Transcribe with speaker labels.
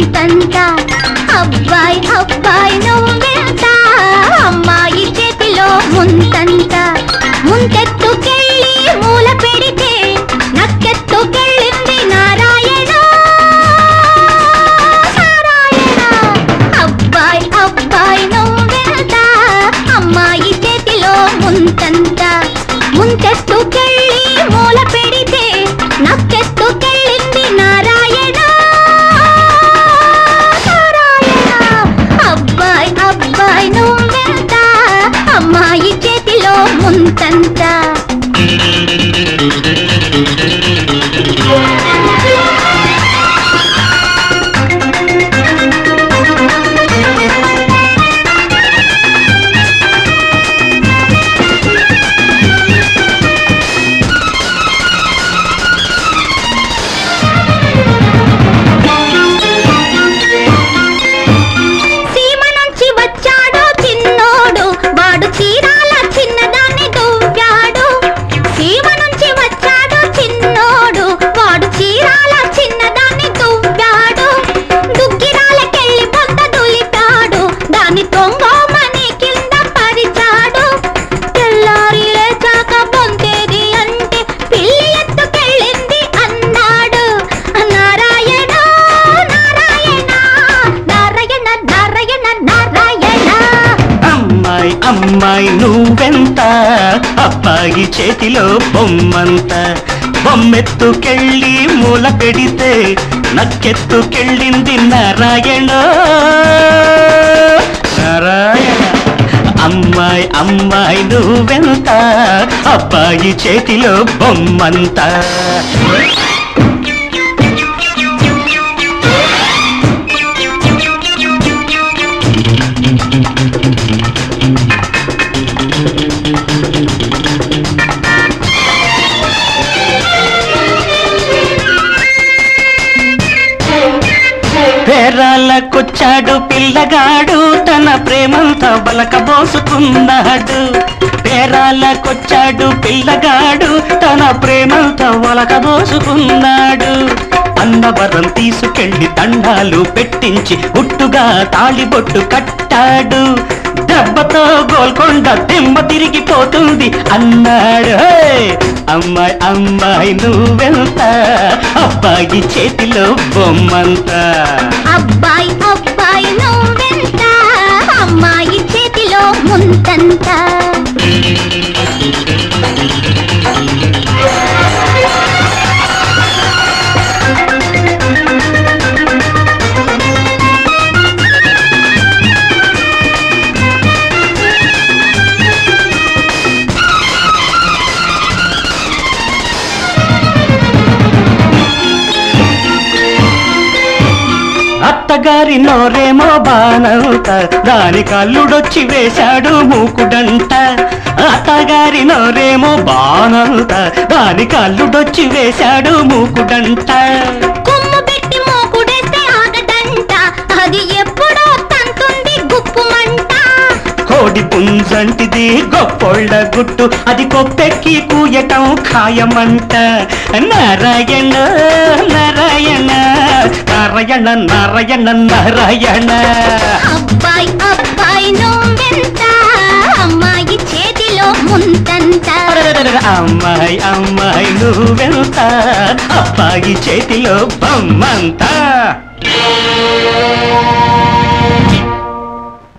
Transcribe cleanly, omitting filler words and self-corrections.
Speaker 1: ముంతంత అబ్బాయి అబ్బాయి నువ్వెంత అమ్మాయి చేతిలో ముంతంత ముంతెత్తుకెళ్ళి మూల పెడితే నక్కెత్తుకెళ్ళింది నారాయణ నారాయణ అబ్బాయి అబ్బాయి నువ్వెంత అమ్మాయి చేతిలో ముంతంత ముంతెత్తుకెళ్ళి మూల పెడితే నక్కెత్తుకెళ్ళింది నారాయణ నారాయణ అబ్బాయి అబ్బాయి నువ్వెంత అమ్మాయి చేతిలో ముంతంత
Speaker 2: అమ్మాయి నువ్వెంత అబ్బాయి చేతిలో బొమ్మంత బొమ్మెత్తుకెళ్ళి మూల పెడితే నక్కెత్తుకెళ్ళింది నారాయణ నారాయణ అమ్మాయి అమ్మాయి నువ్వెంత అబ్బాయి చేతిలో బొమ్మంత పేరాలకొచ్చాడు పిల్లగాడు తన ప్రేమంతా బలకబోసుకున్నాడు పేరాలకొచ్చాడు పిల్లగాడు తన ప్రేమంతా బలకబోసుకున్నాడు అన్నవరం తీసుకెళ్లి దండాలు పెట్టించి గుట్టుగా తాళిబొట్టు కట్టాడు దెబ్బతో గోల్కొండ దిమ్మ తిరిగిపోతుంది అన్నాడు అమ్మాయి అమ్మాయి నువ్వెంత అబ్బాయి చేతిలో బొమ్మంత
Speaker 1: అబ్బాయి అబ్బాయి నువ్వెంత అమ్మాయి చేతిలో ముంతంత
Speaker 2: అత్తగారి నోరేమో బానంత దానికి అల్లుడొచ్చి వేశాడు మూకుడంట అత్తగారి నోరేమో బానంత దానికి అల్లుడొచ్చి వేశాడు మూకుడంట
Speaker 1: కొమ్ము పెట్టి మూకుడేస్తే ఆగదంట అది ఎప్పుడో తంతుంది గుప్పుమంట
Speaker 2: కోడి పుంజంటిది గొప్పోళ్ళ గుట్టు అది కొప్పెక్కి కూయటం ఖాయమంట నారాయణ నారాయణ నారాయణ నారాయణ నారాయణ
Speaker 1: అబ్బాయి అబ్బాయి నువ్వెంత అమ్మాయి చేతిలో ముంతంత
Speaker 2: అమ్మాయి అమ్మాయి నువ్వెంత అబ్బాయి చేతిలో బొమ్మంత